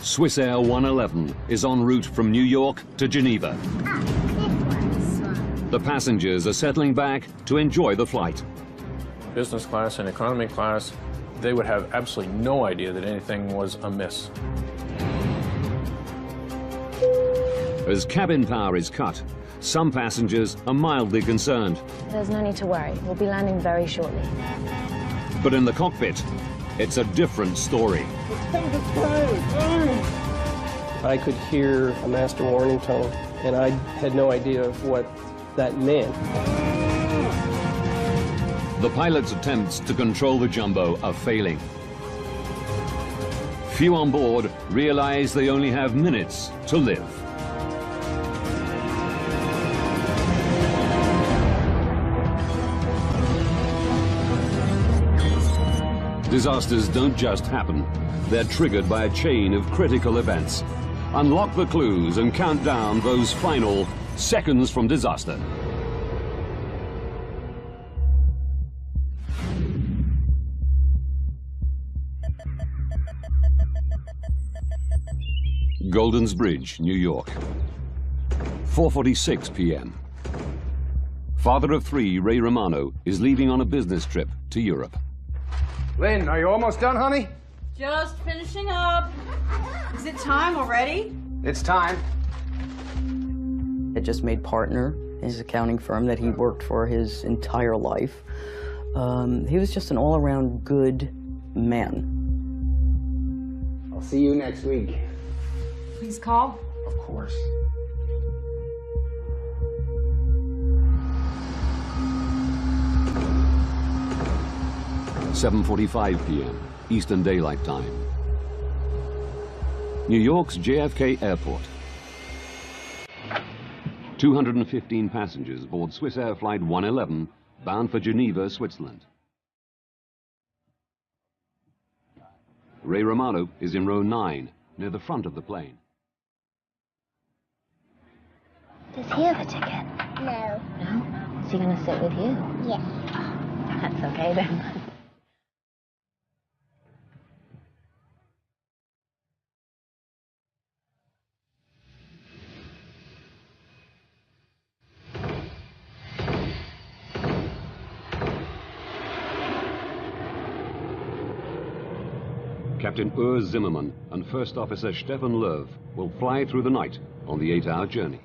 Swissair 111 is en route from New York to Geneva. The passengers are settling back to enjoy the flight. Business class and economy class, they would have absolutely no idea that anything was amiss. As cabin power is cut, some passengers are mildly concerned. There's no need to worry. We'll be landing very shortly. But in the cockpit, it's a different story. I could hear a master warning tone, and I had no idea of what that meant. The pilot's attempts to control the jumbo are failing. Few on board realize they only have minutes to live. Disasters don't just happen. They're triggered by a chain of critical events. Unlock the clues and count down those final seconds from disaster. Golden's Bridge, New York. 4:46 p.m. Father of three, Ray Romano, is leaving on a business trip to Europe. Lynn, are you almost done, honey? Just finishing up. Is it time already? It's time. I just made partner in his accounting firm that he worked for his entire life. He was just an all-around good man. I'll see you next week. Please call. Of course. (7:45 p.m. Eastern Daylight Time. New York's JFK Airport. 215 passengers board Swissair Flight 111, bound for Geneva, Switzerland. Ray Romano is in row 9, near the front of the plane. Does he have a ticket? No. No? Is he going to sit with you? Yes. Oh, that's okay then. Captain Urs Zimmermann and First Officer Stefan Löw will fly through the night on the 8-hour journey.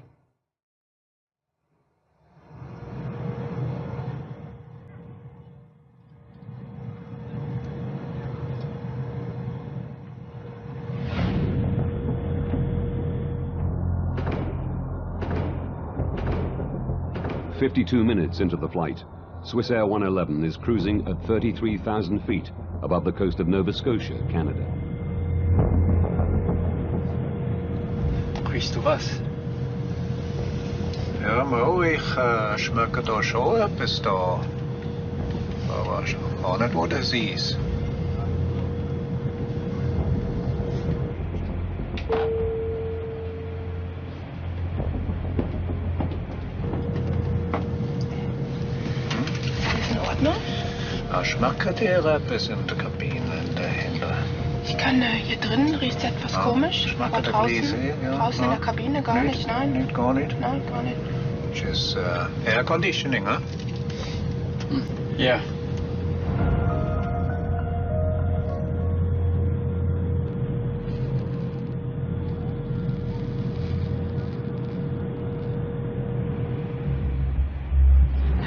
"52 minutes into the flight, Swissair 111 is cruising at 33,000 feet above the coast of Nova Scotia, Canada. Riechst du was? Ja, Mo, ich schmecke da schon etwas da. Aber auch nicht, wo das ist. Schmeckt dir etwas in der Kabine dahinter? Ich kann hier drin riecht es etwas komisch, aber draußen in der Kabine gar nicht, nein. Nicht, gar nicht? Nein, gar nicht. It's air conditioning, huh? Yeah.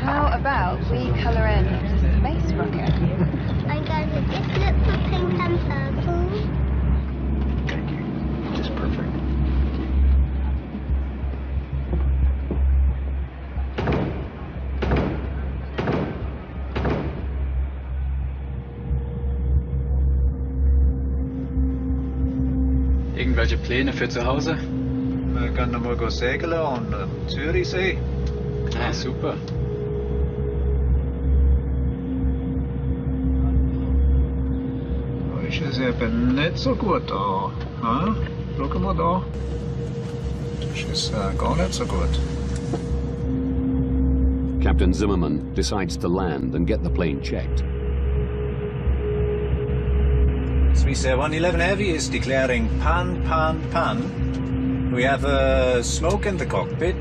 How about we colour in space rocket? I'm going to just look for pink and purple. Thank you. Just perfect. Irgendwelche Pläne für zu Hause? Wir können mal segeln an Zürichsee. Ah, super. Ist es eben nicht so gut da. Schau mal da. She's gar nicht so good. Captain Zimmerman decides to land and get the plane checked. Swissair 111 Heavy is declaring pan. We have smoke in the cockpit.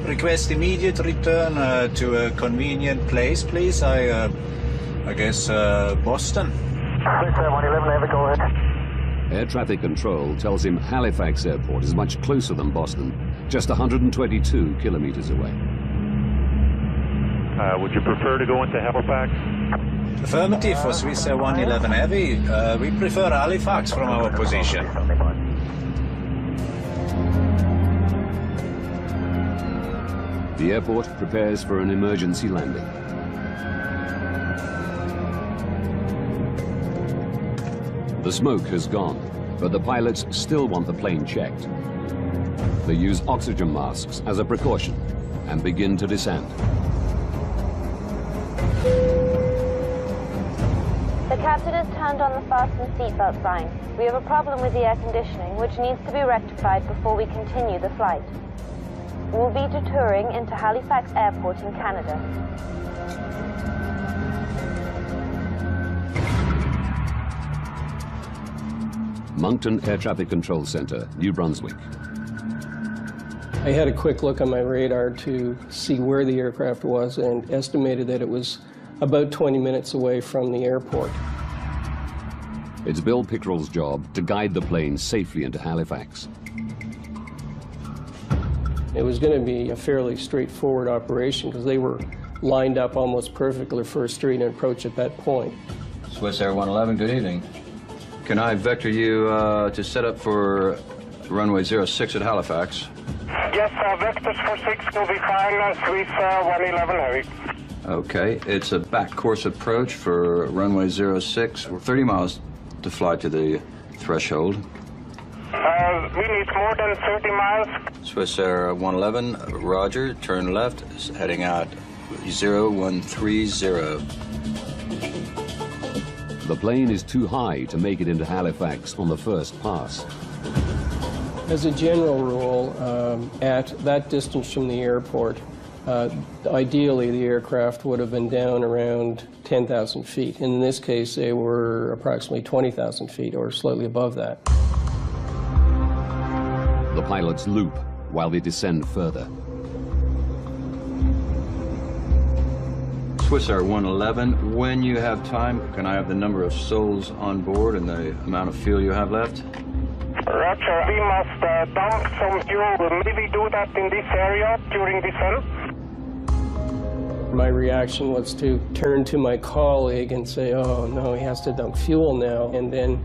Request immediate return to a convenient place, please. I guess Boston. Swissair 111 Heavy, go ahead. Air traffic control tells him Halifax Airport is much closer than Boston, just 122 kilometers away. Would you prefer to go into Halifax? Affirmative for Swissair 111 Heavy. We prefer Halifax from our position. The airport prepares for an emergency landing. The smoke has gone, but the pilots still want the plane checked. They use oxygen masks as a precaution and begin to descend. The captain has turned on the fasten seatbelt sign. We have a problem with the air conditioning, which needs to be rectified before we continue the flight. We will be detouring into Halifax Airport in Canada. Moncton Air Traffic Control Center, New Brunswick. I had a quick look on my radar to see where the aircraft was and estimated that it was about 20 minutes away from the airport. It's Bill Pickrell's job to guide the plane safely into Halifax. It was going to be a fairly straightforward operation because they were lined up almost perfectly for a straight approach at that point. Swissair 111, good evening. Can I vector you to set up for runway 06 at Halifax? Yes, vectors for 6 will be fine. Swissair 111 Heavy. Okay, it's a back course approach for runway 06. We're 30 miles to fly to the threshold. We need more than 30 miles. Swissair 111, roger, turn left, heading out 0130. The plane is too high to make it into Halifax on the first pass. As a general rule, at that distance from the airport, ideally the aircraft would have been down around 10,000 feet. In this case, they were approximately 20,000 feet or slightly above that. The pilots loop while they descend further. Swissair 111, when you have time, can I have the number of souls on board and the amount of fuel you have left? Roger, we must dump some fuel. Maybe do that in this area during descent. My reaction was to turn to my colleague and say, oh no, he has to dump fuel now, and then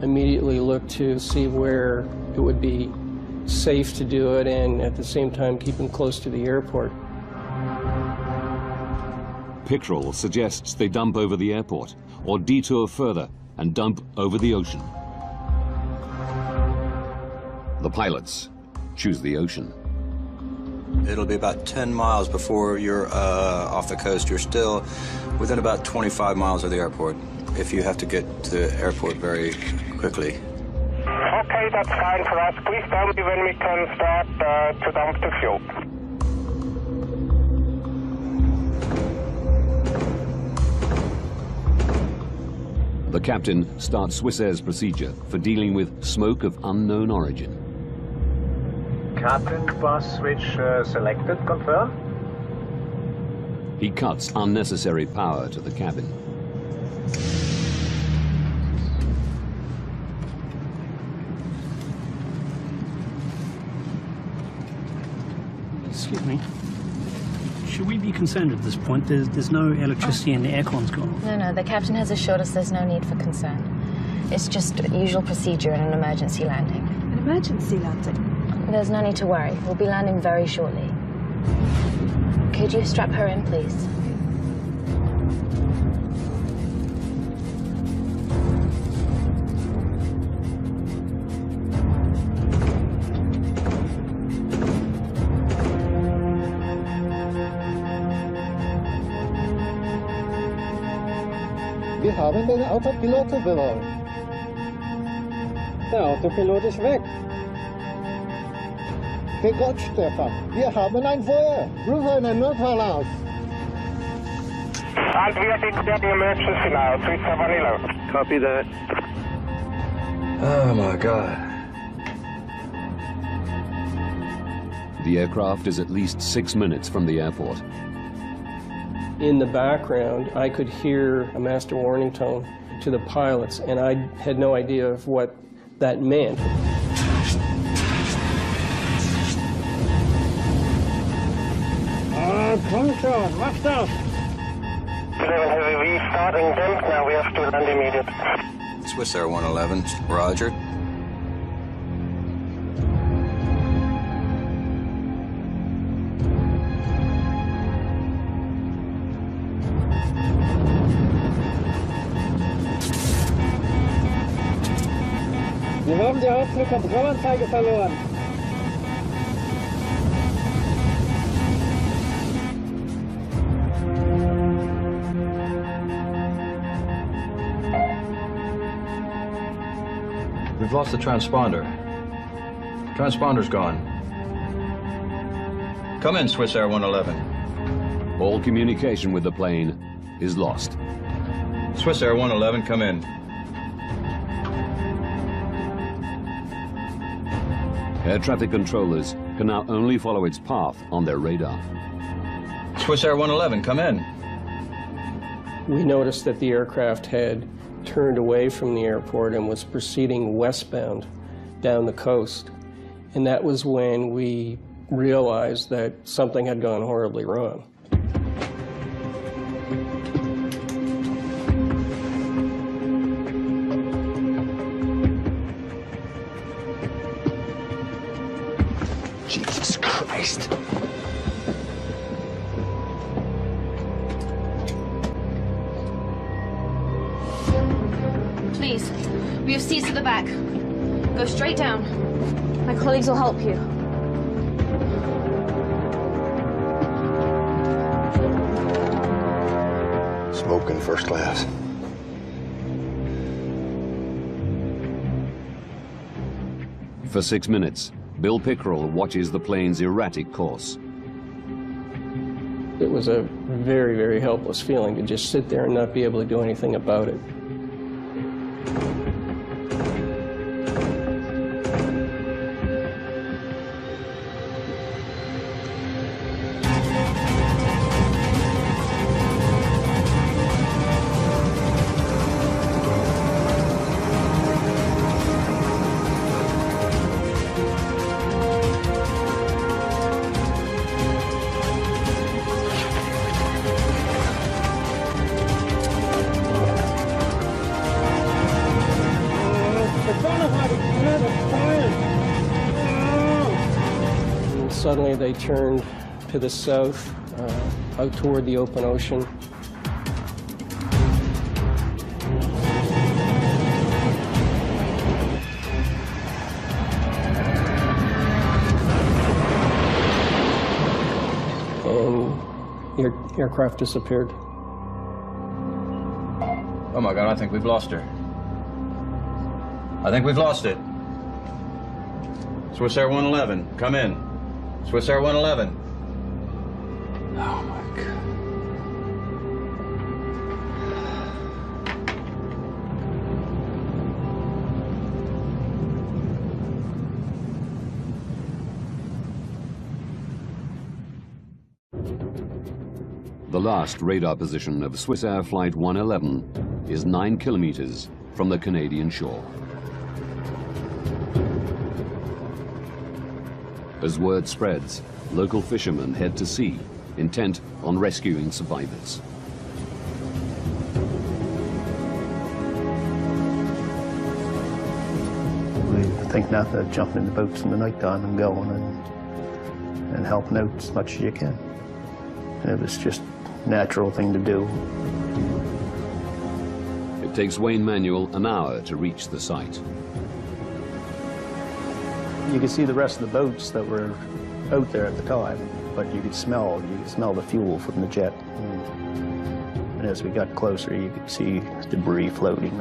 immediately look to see where it would be safe to do it and at the same time keep him close to the airport. Pickrell suggests they dump over the airport or detour further and dump over the ocean. The pilots choose the ocean. It'll be about 10 miles before you're off the coast. You're still within about 25 miles of the airport if you have to get to the airport very quickly. Okay, that's fine for us. Please tell me when we can start to dump the fuel. The captain starts Swissair's procedure for dealing with smoke of unknown origin. Captain, bus switch selected, confirm? He cuts unnecessary power to the cabin. Excuse me. Should we be concerned at this point? There's no electricity and the aircon's gone. No, the captain has assured us there's no need for concern. It's just usual procedure in an emergency landing. An emergency landing? There's no need to worry. We'll be landing very shortly. Could you strap her in, please? Wir haben den Autopilot verloren. Der Autopilot ist weg. Gott, Stefan. Wir haben ein Feuer. Ruf einen Notfall aus. And we are declaring emergency now, Swissair 111. Copy that. Oh my God. The aircraft is at least 6 minutes from the airport. In the background, I could hear a master warning tone to the pilots, and I had no idea of what that meant. Komm schon, mach das! 11 Heavy, we starting jump now, we have to land immediate. Swissair 111, roger. Wir haben die Hauptflugkontrollanzeige verloren. We've lost the transponder. Transponder's gone. Come in, Swissair 111. All communication with the plane is lost. Swissair 111, come in. Air traffic controllers can now only follow its path on their radar. Swissair 111, come in. We noticed that the aircraft had turned away from the airport and was proceeding westbound down the coast. And that was when we realized that something had gone horribly wrong. Jesus Christ. Please, we have seats at the back. Go straight down. My colleagues will help you. Smoking first class. For 6 minutes, Bill Pickerel watches the plane's erratic course. It was a very, very helpless feeling to just sit there and not be able to do anything about it. Suddenly they turned to the south, out toward the open ocean. And the aircraft disappeared. Oh my God, I think we've lost her. I think we've lost it. Swissair 111, come in. Swissair 111. Oh my God. The last radar position of Swissair Flight 111 is 9 kilometers from the Canadian shore. As word spreads, local fishermen head to sea, intent on rescuing survivors. We think nothing of jumping in the boats in the night time and going and helping out as much as you can. And it was just a natural thing to do. It takes Wayne Manuel an hour to reach the site. You could see the rest of the boats that were out there at the time, but you could smell the fuel from the jet. And as we got closer, you could see debris floating.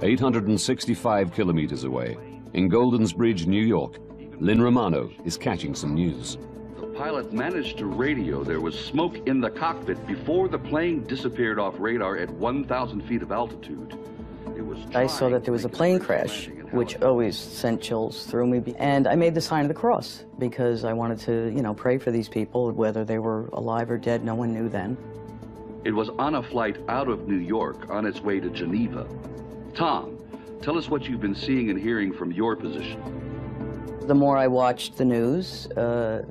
865 kilometers away, in Goldens Bridge, New York, Lynn Romano is catching some news. The pilot managed to radio there was smoke in the cockpit before the plane disappeared off radar at 1,000 feet of altitude. I saw that there was a plane crash, which always sent chills through me. And I made the sign of the cross because I wanted to, you know, pray for these people, whether they were alive or dead. No one knew then. It was on a flight out of New York on its way to Geneva. Tom, tell us what you've been seeing and hearing from your position. The more I watched the news, the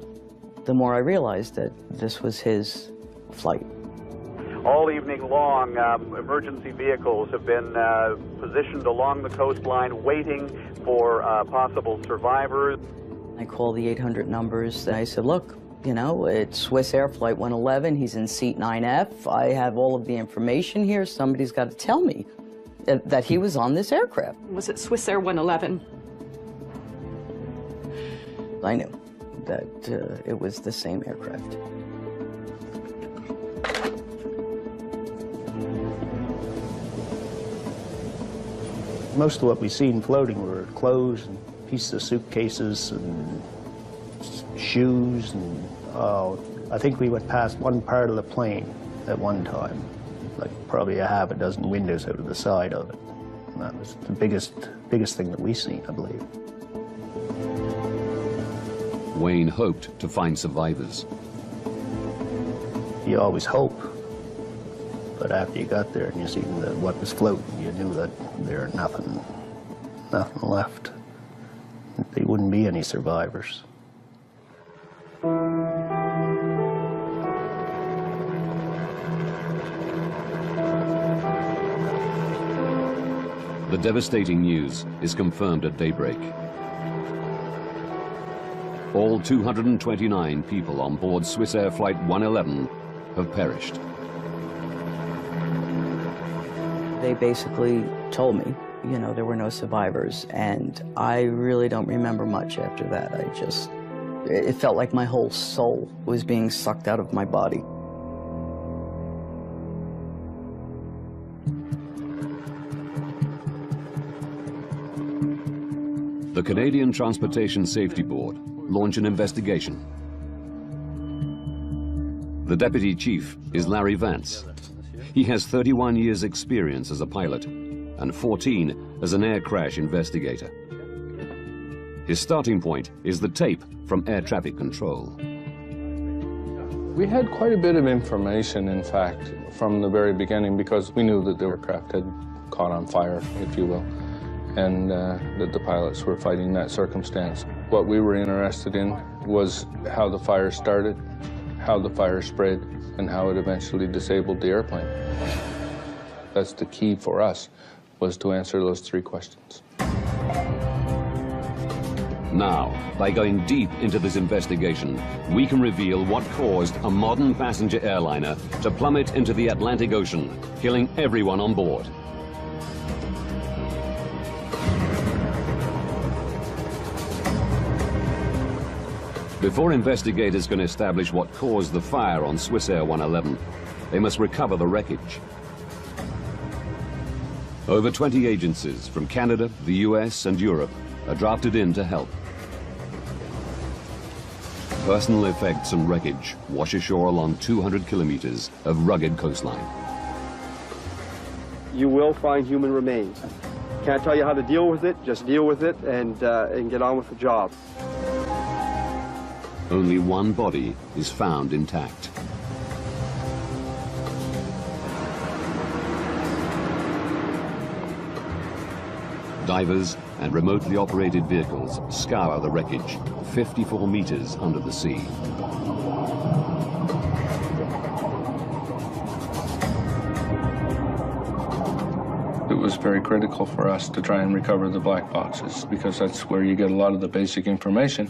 more I realized that this was his flight. All evening long, emergency vehicles have been positioned along the coastline waiting for possible survivors. I called the 800 numbers and I said, look, you know, it's Swissair Flight 111. He's in seat 9F. I have all of the information here. Somebody's got to tell me that he was on this aircraft. Was it Swissair 111? I knew that it was the same aircraft. Most of what we seen floating were clothes and pieces of suitcases and shoes and I think we went past one part of the plane at one time, like probably a half a dozen windows out of the side of it. And that was the biggest thing that we seen, I believe. Wayne hoped to find survivors. You always hope, but after you got there and you seen what was floating, you knew that there was nothing left. There wouldn't be any survivors. The devastating news is confirmed at daybreak. All 229 people on board Swissair Flight 111 have perished. They basically told me, you know, there were no survivors, and I really don't remember much after that. It felt like my whole soul was being sucked out of my body. The Canadian Transportation Safety Board launched an investigation. The deputy chief is Larry Vance. He has 31 years' experience as a pilot and 14 as an air crash investigator. His starting point is the tape from air traffic control. We had quite a bit of information, in fact, from the very beginning, because we knew that the aircraft had caught on fire, if you will, and that the pilots were fighting that circumstance. What we were interested in was how the fire started, how the fire spread, and how it eventually disabled the airplane. That's the key for us, was to answer those three questions. Now, by going deep into this investigation, we can reveal what caused a modern passenger airliner to plummet into the Atlantic Ocean, killing everyone on board. Before investigators can establish what caused the fire on Swissair 111, they must recover the wreckage. Over 20 agencies from Canada, the US, and Europe are drafted in to help. Personal effects and wreckage wash ashore along 200 kilometers of rugged coastline. You will find human remains. Can't tell you how to deal with it, just deal with it and get on with the job. Only one body is found intact. Divers and remotely operated vehicles scour the wreckage 54 meters under the sea. It was very critical for us to try and recover the black boxes, because that's where you get a lot of the basic information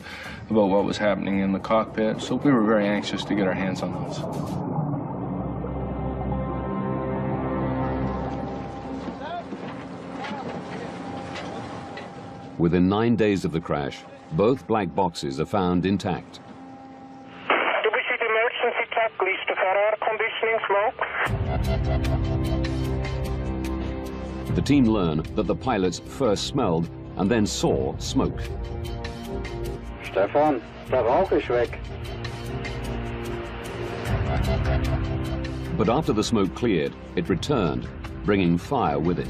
about what was happening in the cockpit. So we were very anxious to get our hands on those. Within 9 days of the crash, both black boxes are found intact. Do we see the emergency checklist for air conditioning smoke? the team learn that the pilots first smelled and then saw smoke. Stefan, der Rauch ist weg. But after the smoke cleared, it returned, bringing fire with it.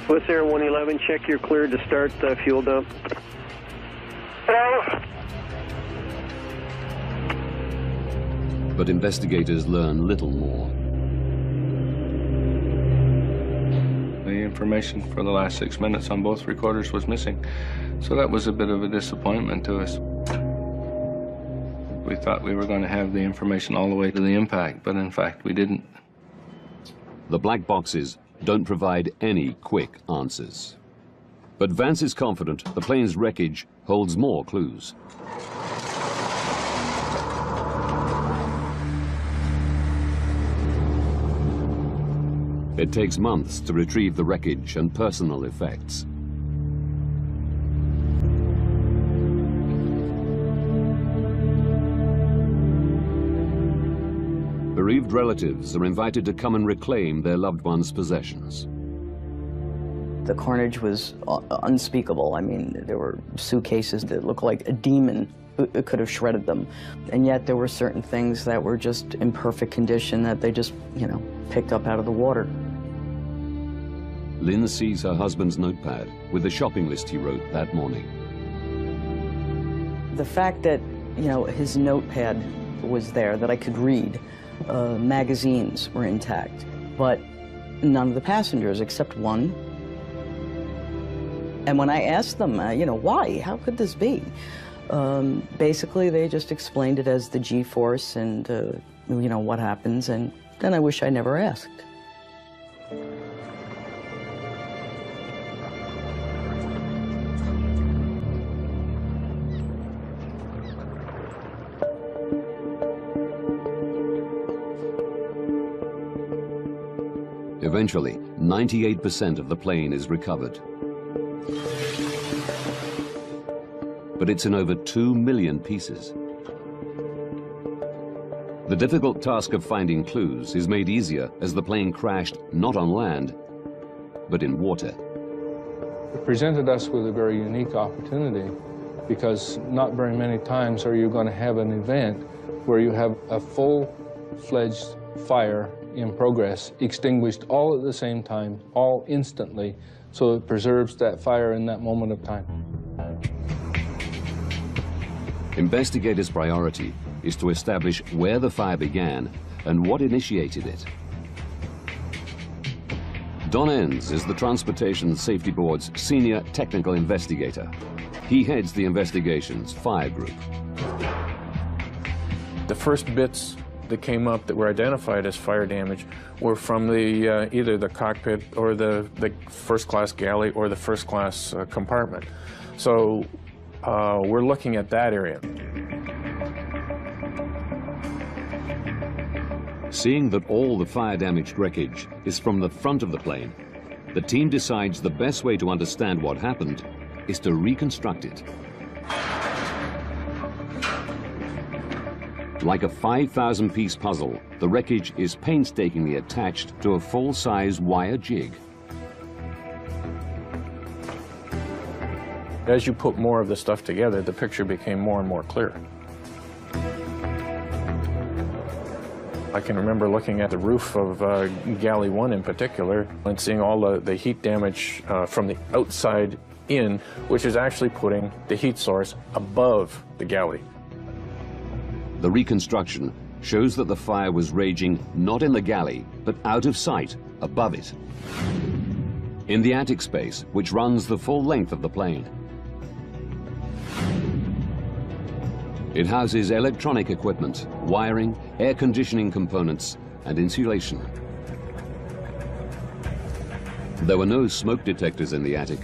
Swissair 111, check you're cleared to start the fuel dump. But investigators learn little more. The information for the last 6 minutes on both recorders was missing, so that was a bit of a disappointment to us. We thought we were going to have the information all the way to the impact, but in fact we didn't. The black boxes don't provide any quick answers. But Vance is confident the plane's wreckage holds more clues. It takes months to retrieve the wreckage and personal effects. Bereaved relatives are invited to come and reclaim their loved ones' possessions. The carnage was unspeakable. I mean, there were suitcases that looked like a demon could have shredded them. And yet there were certain things that were just in perfect condition that they just, you know, picked up out of the water. Lynn sees her husband's notepad with the shopping list he wrote that morning. The fact that, you know, his notepad was there that I could read, magazines were intact, but none of the passengers except one. And when I asked them, you know, why? How could this be? Basically, they just explained it as the G-force and, you know, what happens, and then I wish I never asked. Eventually, 98% of the plane is recovered. But it's in over 2 million pieces. The difficult task of finding clues is made easier as the plane crashed not on land, but in water. It presented us with a very unique opportunity because not very many times are you going to have an event where you have a full-fledged fire in progress, extinguished all at the same time, all instantly, so it preserves that fire in that moment of time. Investigators' priority is to establish where the fire began and what initiated it. Don Enns is the Transportation Safety Board's senior technical investigator. He heads the investigation's fire group. The first bits that came up that were identified as fire damage were from the either the cockpit or the first-class galley or the first-class compartment. So we're looking at that area. Seeing that all the fire-damaged wreckage is from the front of the plane, the team decides the best way to understand what happened is to reconstruct it. Like a 5,000-piece puzzle, the wreckage is painstakingly attached to a full-size wire jig. As you put more of the stuff together, the picture became more and more clear. I can remember looking at the roof of Galley 1 in particular and seeing all the heat damage from the outside in, which is actually putting the heat source above the galley. The reconstruction shows that the fire was raging not in the galley, but out of sight, above it. In the attic space, which runs the full length of the plane. It houses electronic equipment, wiring, air conditioning components, and insulation. There were no smoke detectors in the attic,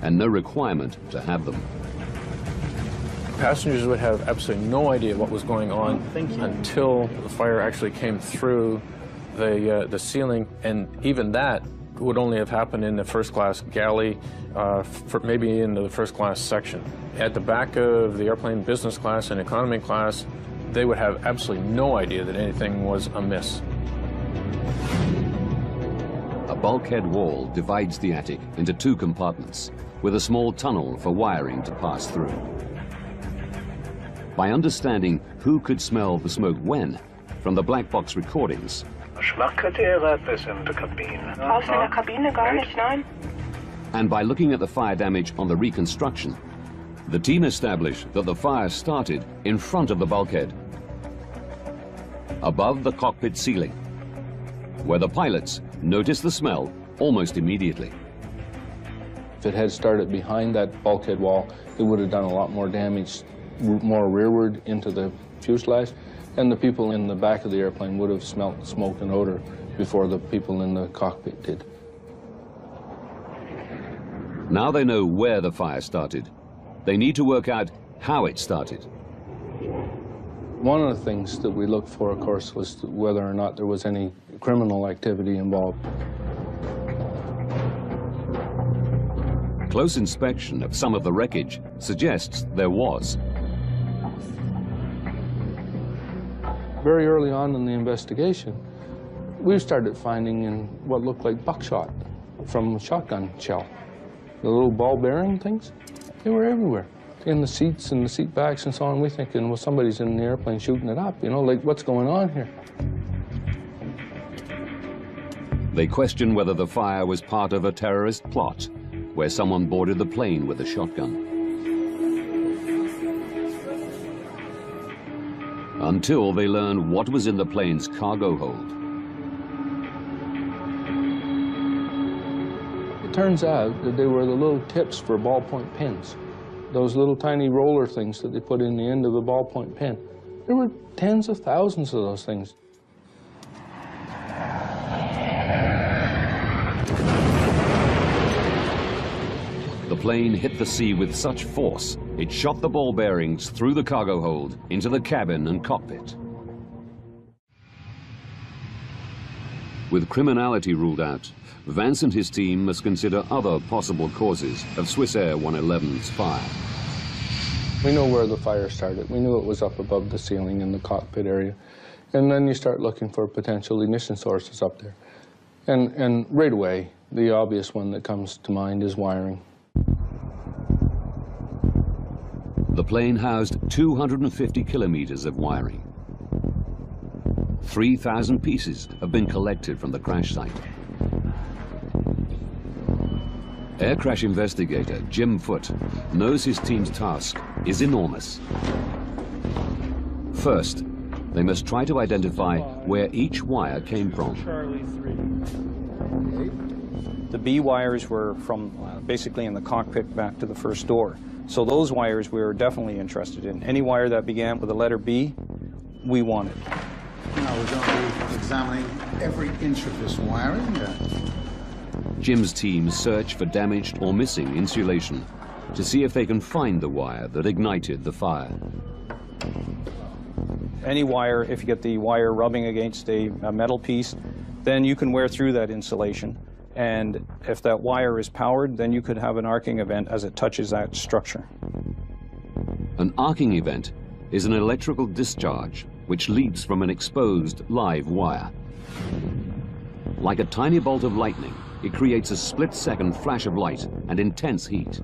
and no requirement to have them. Passengers would have absolutely no idea what was going on until the fire actually came through the ceiling, and even that would only have happened in the first-class galley, maybe in the first-class section. At the back of the airplane, business class and economy class, they would have absolutely no idea that anything was amiss. bulkhead wall divides the attic into 2 compartments, with a small tunnel for wiring to pass through. By understanding who could smell the smoke when, from the black box recordings, Draußen in der Kabine gar nicht, nein. and by looking at the fire damage on the reconstruction, the team established that the fire started in front of the bulkhead, above the cockpit ceiling, where the pilots noticed the smell almost immediately. If it had started behind that bulkhead wall, it would have done a lot more damage, more rearward into the fuselage, and the people in the back of the airplane would have smelt smoke and odor before the people in the cockpit did. Now they know where the fire started. They need to work out how it started. One of the things that we looked for, of course, was whether or not there was any criminal activity involved. Close inspection of some of the wreckage suggests there was. Very early on in the investigation, we started finding in what looked like buckshot from a shotgun shell. The little ball bearing things, they were everywhere. In the seats and the seat backs and so on. We're thinking, well, somebody's in the airplane shooting it up, you know, like what's going on here? They question whether the fire was part of a terrorist plot, where someone boarded the plane with a shotgun. Until they learn what was in the plane's cargo hold. It turns out that they were the little tips for ballpoint pens. Those little tiny roller things that they put in the end of a ballpoint pen. There were tens of thousands of those things. The plane hit the sea with such force, it shot the ball bearings through the cargo hold into the cabin and cockpit. With criminality ruled out, Vance and his team must consider other possible causes of Swissair 111's fire. We know where the fire started. We knew it was up above the ceiling in the cockpit area. And then you start looking for potential ignition sources up there. And right away, the obvious one that comes to mind is wiring. The plane housed 250 kilometers of wiring. 3,000 pieces have been collected from the crash site. Air crash investigator Jim Foote knows his team's task is enormous. First, they must try to identify where each wire came from. The B wires were from basically in the cockpit back to the first door. So those wires we were definitely interested in. Any wire that began with the letter B, we wanted. Now we're going to be examining every inch of this wiring. Jim's team search for damaged or missing insulation to see if they can find the wire that ignited the fire. Any wire, if you get the wire rubbing against a metal piece, then you can wear through that insulation. And if that wire is powered, then you could have an arcing event as it touches that structure. An arcing event is an electrical discharge which leaps from an exposed live wire. Like a tiny bolt of lightning, it creates a split-second flash of light and intense heat.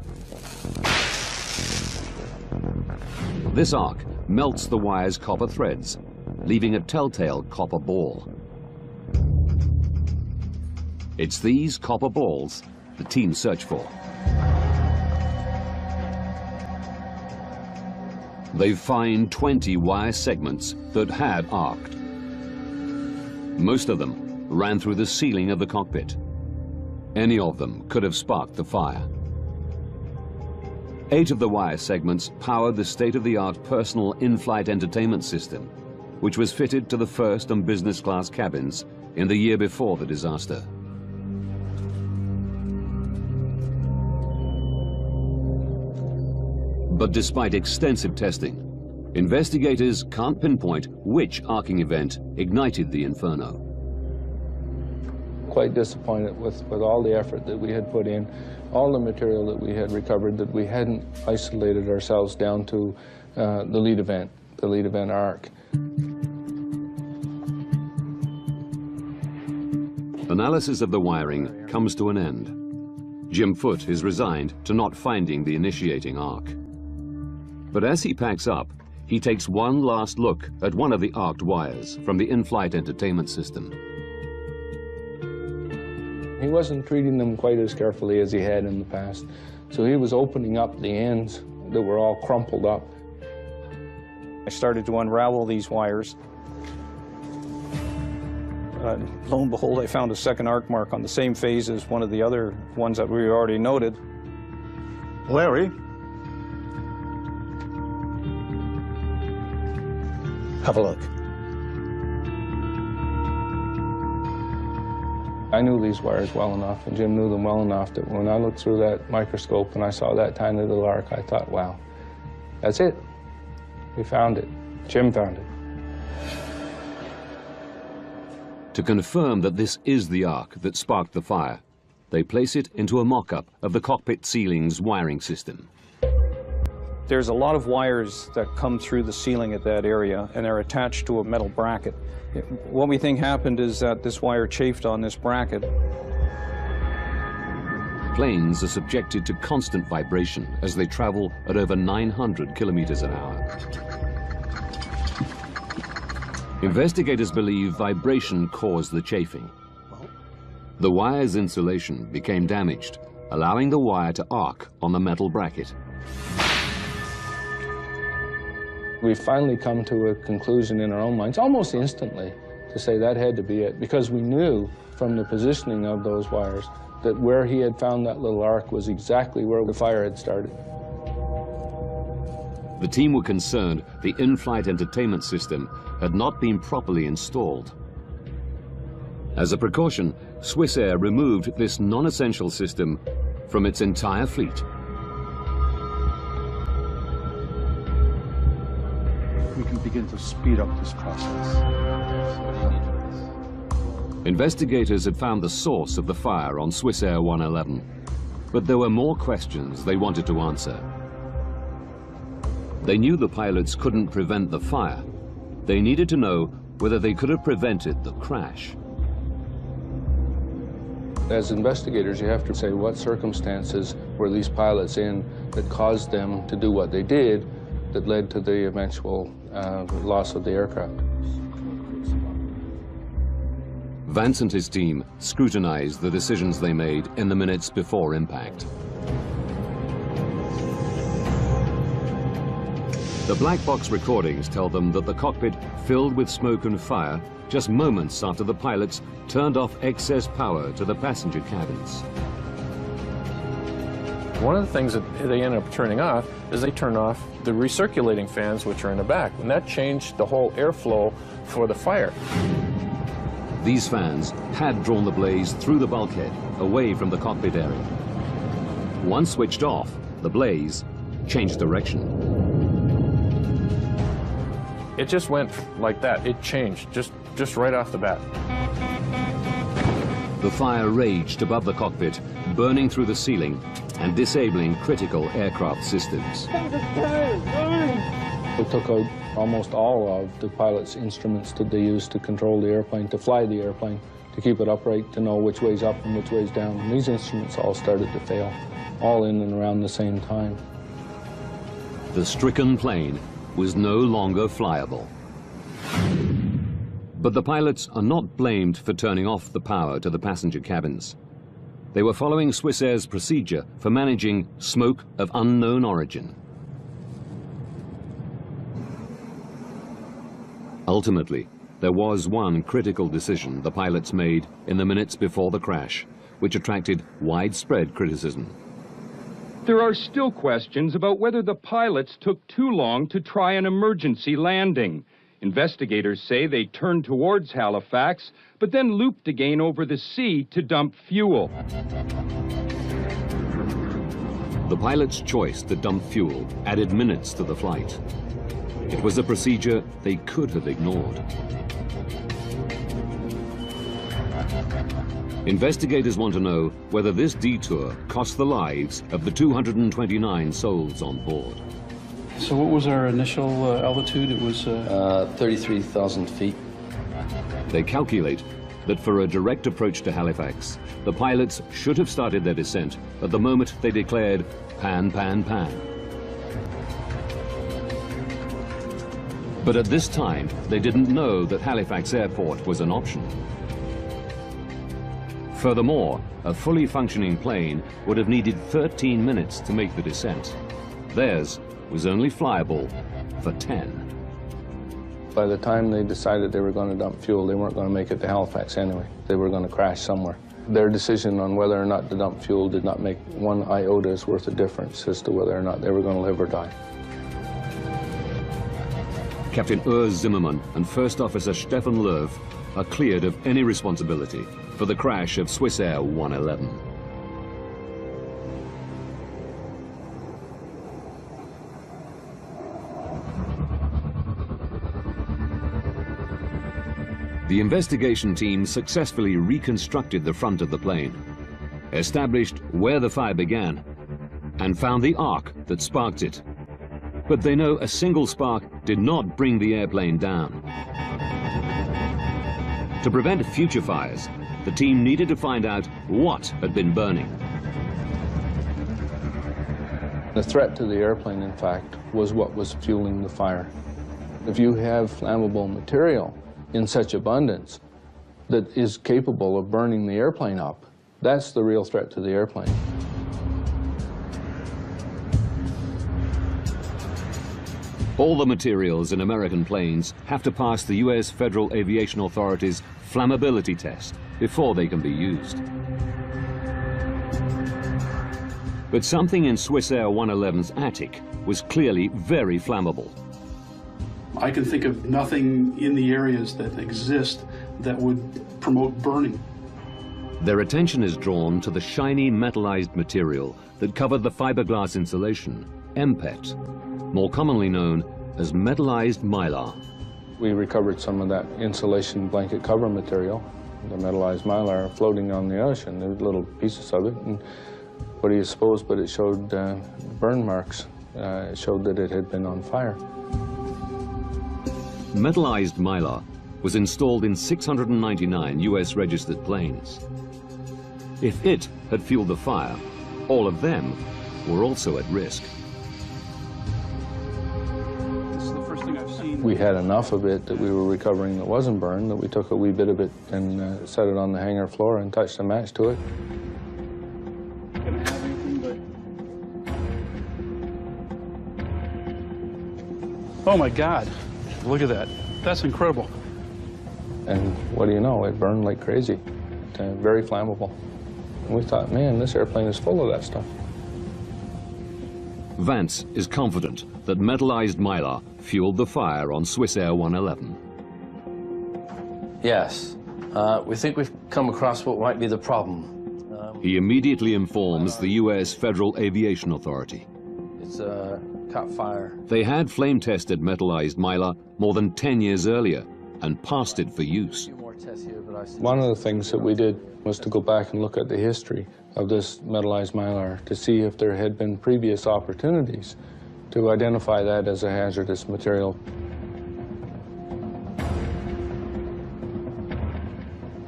This arc melts the wire's copper threads, leaving a telltale copper ball. It's these copper balls the team search for. They find 20 wire segments that had arced. Most of them ran through the ceiling of the cockpit. Any of them could have sparked the fire. 8 of the wire segments powered the state-of-the-art personal in-flight entertainment system, which was fitted to the first and business class cabins in the year before the disaster. But despite extensive testing, investigators can't pinpoint which arcing event ignited the inferno. Quite disappointed with all the effort that we had put in, all the material that we had recovered, that we hadn't isolated ourselves down to the lead event arc. Analysis of the wiring comes to an end. Jim Foote is resigned to not finding the initiating arc. But as he packs up, he takes one last look at one of the arced wires from the in-flight entertainment system. He wasn't treating them quite as carefully as he had in the past, so he was opening up the ends that were all crumpled up. I started to unravel these wires. Lo and behold, I found a second arc mark on the same phase as one of the other ones that we already noted. Larry? Have a look. I knew these wires well enough, and Jim knew them well enough, that when I looked through that microscope and I saw that tiny little arc, I thought, wow, that's it. We found it. Jim found it. To confirm that this is the arc that sparked the fire, they place it into a mock-up of the cockpit ceiling's wiring system. There's a lot of wires that come through the ceiling at that area, and they're attached to a metal bracket. What we think happened is that this wire chafed on this bracket. Planes are subjected to constant vibration as they travel at over 900 kilometers an hour. Investigators believe vibration caused the chafing. The wire's insulation became damaged, allowing the wire to arc on the metal bracket. We finally come to a conclusion in our own minds, almost instantly, to say that had to be it, because we knew from the positioning of those wires that where he had found that little arc was exactly where the fire had started. The team were concerned the in-flight entertainment system had not been properly installed. As a precaution, Swissair removed this non-essential system from its entire fleet. We can begin to speed up this process. Investigators had found the source of the fire on Swissair 111, but there were more questions they wanted to answer. They knew the pilots couldn't prevent the fire. They needed to know whether they could have prevented the crash. As investigators, you have to say what circumstances were these pilots in that caused them to do what they did that led to the eventual loss of the aircraft. Vance and his team scrutinized the decisions they made in the minutes before impact. The black box recordings tell them that the cockpit filled with smoke and fire just moments after the pilots turned off excess power to the passenger cabins. One of the things that they ended up turning off is they turned off the recirculating fans, which are in the back, and that changed the whole airflow for the fire. These fans had drawn the blaze through the bulkhead, away from the cockpit area. Once switched off, the blaze changed direction. It just went like that. It changed just right off the bat. The fire raged above the cockpit, burning through the ceiling and disabling critical aircraft systems. We took out almost all of the pilot's instruments that they used to control the airplane, to fly the airplane, to keep it upright, to know which way's up and which way's down. And these instruments all started to fail, all in and around the same time. The stricken plane was no longer flyable. But the pilots are not blamed for turning off the power to the passenger cabins. They were following Swissair's procedure for managing smoke of unknown origin. Ultimately, there was one critical decision the pilots made in the minutes before the crash, which attracted widespread criticism. There are still questions about whether the pilots took too long to try an emergency landing. Investigators say they turned towards Halifax, but then looped again over the sea to dump fuel. The pilots' choice to dump fuel added minutes to the flight. It was a procedure they could have ignored. Investigators want to know whether this detour cost the lives of the 229 souls on board. So what was our initial altitude? It was 33,000 feet. They calculate that for a direct approach to Halifax, the pilots should have started their descent at the moment they declared pan, pan, pan. But at this time, they didn't know that Halifax Airport was an option. Furthermore, a fully functioning plane would have needed 13 minutes to make the descent. Theirs was only flyable for 10. By the time they decided they were going to dump fuel, they weren't going to make it to Halifax anyway. They were going to crash somewhere. Their decision on whether or not to dump fuel did not make one iota worth of difference as to whether or not they were going to live or die. Captain Urs Zimmermann and First Officer Stefan Löw are cleared of any responsibility for the crash of Swissair 111. The investigation team successfully reconstructed the front of the plane, established where the fire began, and found the arc that sparked it. But they know a single spark did not bring the airplane down. To prevent future fires, the team needed to find out what had been burning. The threat to the airplane, in fact, was what was fueling the fire. If you have flammable material in such abundance that is capable of burning the airplane up, that's the real threat to the airplane. All the materials in American planes have to pass the US Federal Aviation Authority's flammability test before they can be used. But something in Swissair 111's attic was clearly very flammable. I can think of nothing in the areas that exist that would promote burning. Their attention is drawn to the shiny metallized material that covered the fiberglass insulation, MPET, more commonly known as metallized mylar. We recovered some of that insulation blanket cover material, the metallized mylar, floating on the ocean. There were little pieces of it, and what do you suppose, but it showed burn marks. It showed that it had been on fire. Metallized mylar was installed in 699 US registered planes. If it had fueled the fire, all of them were also at risk. We had enough of it that we were recovering that wasn't burned, that we took a wee bit of it and set it on the hangar floor and touched a match to it. Oh my God, look at that. That's incredible. And what do you know, it burned like crazy, very flammable. And we thought, man, this airplane is full of that stuff. Vance is confident that metallized mylar fueled the fire on Swissair 111. Yes. We think we've come across what might be the problem. He immediately informs the US Federal Aviation Authority. It's caught fire. They had flame-tested metallized mylar more than 10 years earlier and passed it for use. One of the things that we did was to go back and look at the history of this metallized mylar to see if there had been previous opportunities to identify that as a hazardous material.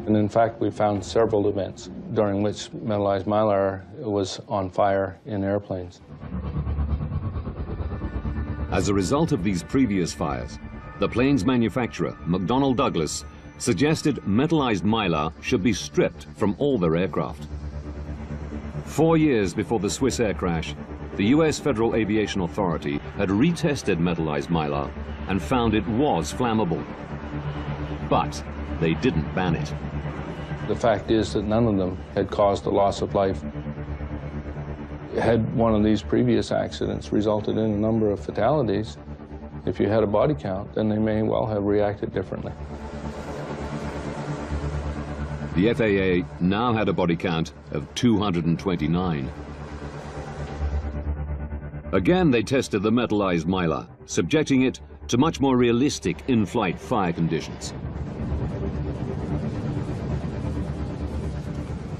And in fact, we found several events during which metallized mylar was on fire in airplanes. As a result of these previous fires, the plane's manufacturer, McDonnell Douglas, suggested metallized mylar should be stripped from all their aircraft. 4 years before the Swissair crash, the US Federal Aviation Authority had retested metallized mylar and found it was flammable. But they didn't ban it. The fact is that none of them had caused a loss of life. Had one of these previous accidents resulted in a number of fatalities, if you had a body count, then they may well have reacted differently. The FAA now had a body count of 229. Again, they tested the metallized mylar, subjecting it to much more realistic in-flight fire conditions.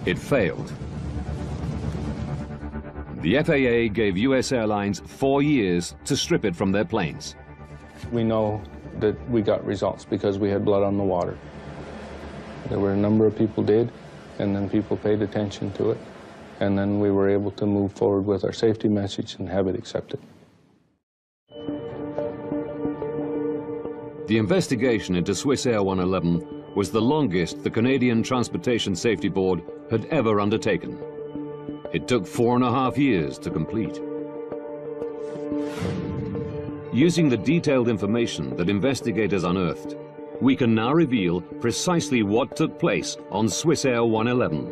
It failed. The FAA gave US airlines 4 years to strip it from their planes. We know that we got results because we had blood on the water. There were a number of people did, and then people paid attention to it, and then we were able to move forward with our safety message and have it accepted. The investigation into Swissair 111 was the longest the Canadian Transportation Safety Board had ever undertaken. It took 4.5 years to complete. Using the detailed information that investigators unearthed, we can now reveal precisely what took place on Swissair 111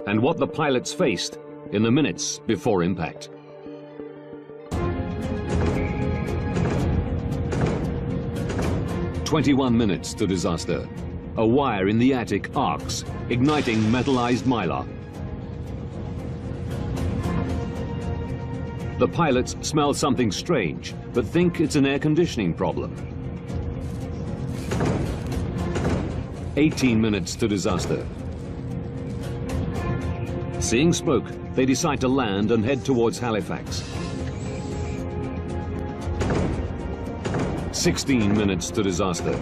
and what the pilots faced in the minutes before impact. "21 minutes to disaster. A wire in the attic arcs, igniting metallized mylar. The pilots smell something strange, but think it's an air conditioning problem. 18 minutes to disaster. Seeing smoke, they decide to land and head towards Halifax. 16 minutes to disaster.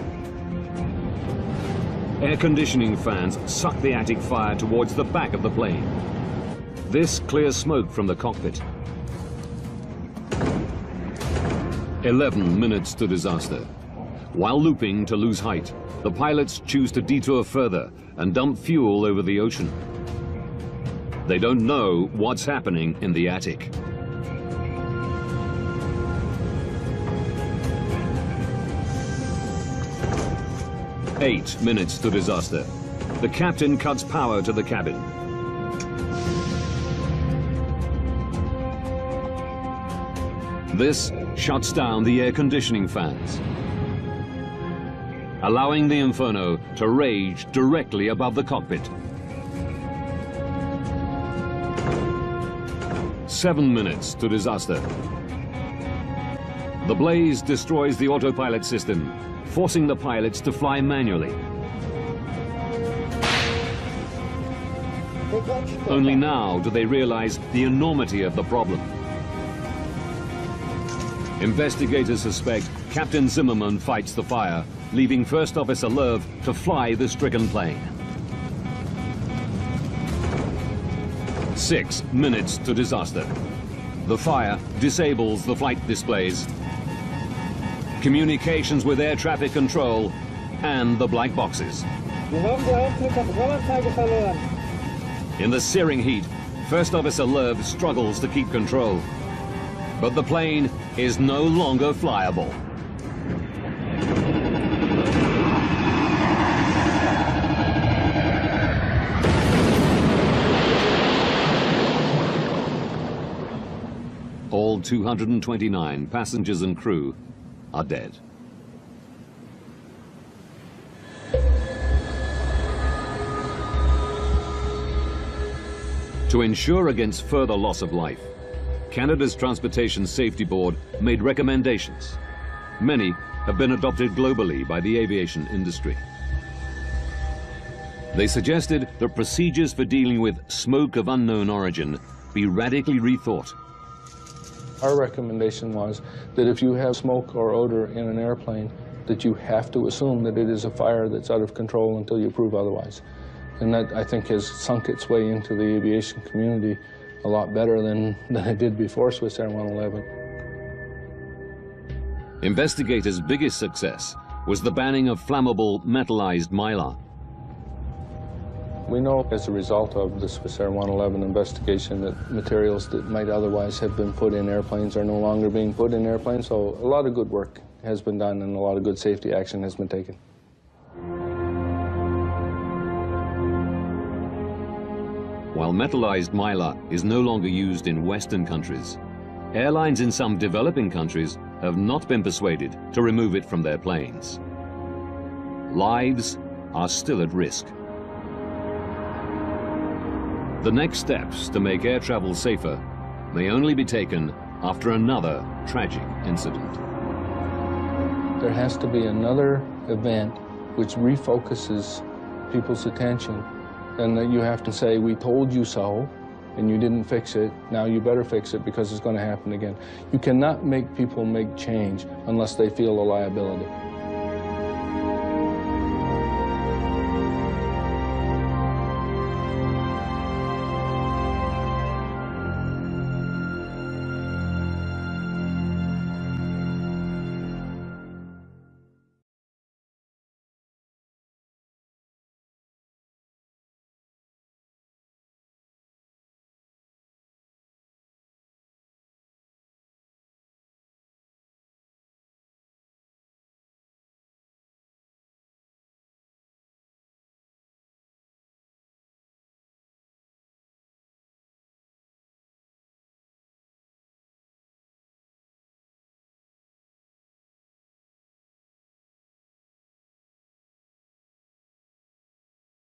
Air conditioning fans suck the attic fire towards the back of the plane. This clears smoke from the cockpit. 11 minutes to disaster. While looping to lose height, the pilots choose to detour further and dump fuel over the ocean. They don't know what's happening in the attic. Eight minutes to disaster. The captain cuts power to the cabin. This shuts down the air conditioning fans, allowing the inferno to rage directly above the cockpit. 7 minutes to disaster. The blaze destroys the autopilot system, forcing the pilots to fly manually. Only now do they realize the enormity of the problem. Investigators suspect Captain Zimmerman fights the fire, leaving First Officer Lerv to fly the stricken plane. 6 minutes to disaster. The fire disables the flight displays, communications with air traffic control, and the black boxes. In the searing heat, First Officer Lerv struggles to keep control, but the plane is no longer flyable. All 229 passengers and crew are dead. To ensure against further loss of life, Canada's Transportation Safety Board made recommendations. Many have been adopted globally by the aviation industry. They suggested that procedures for dealing with smoke of unknown origin be radically rethought. Our recommendation was that if you have smoke or odor in an airplane, that you have to assume that it is a fire that's out of control until you prove otherwise. And that, I think, has sunk its way into the aviation community a lot better than it did before Swissair 111. Investigators' biggest success was the banning of flammable metallized mylar. We know as a result of the Swissair 111 investigation that materials that might otherwise have been put in airplanes are no longer being put in airplanes, so a lot of good work has been done and a lot of good safety action has been taken. While metallized mylar is no longer used in Western countries, airlines in some developing countries have not been persuaded to remove it from their planes. Lives are still at risk. The next steps to make air travel safer may only be taken after another tragic incident. There has to be another event which refocuses people's attention, and that you have to say, we told you so, and you didn't fix it, now you better fix it because it's going to happen again. You cannot make people make change unless they feel a liability.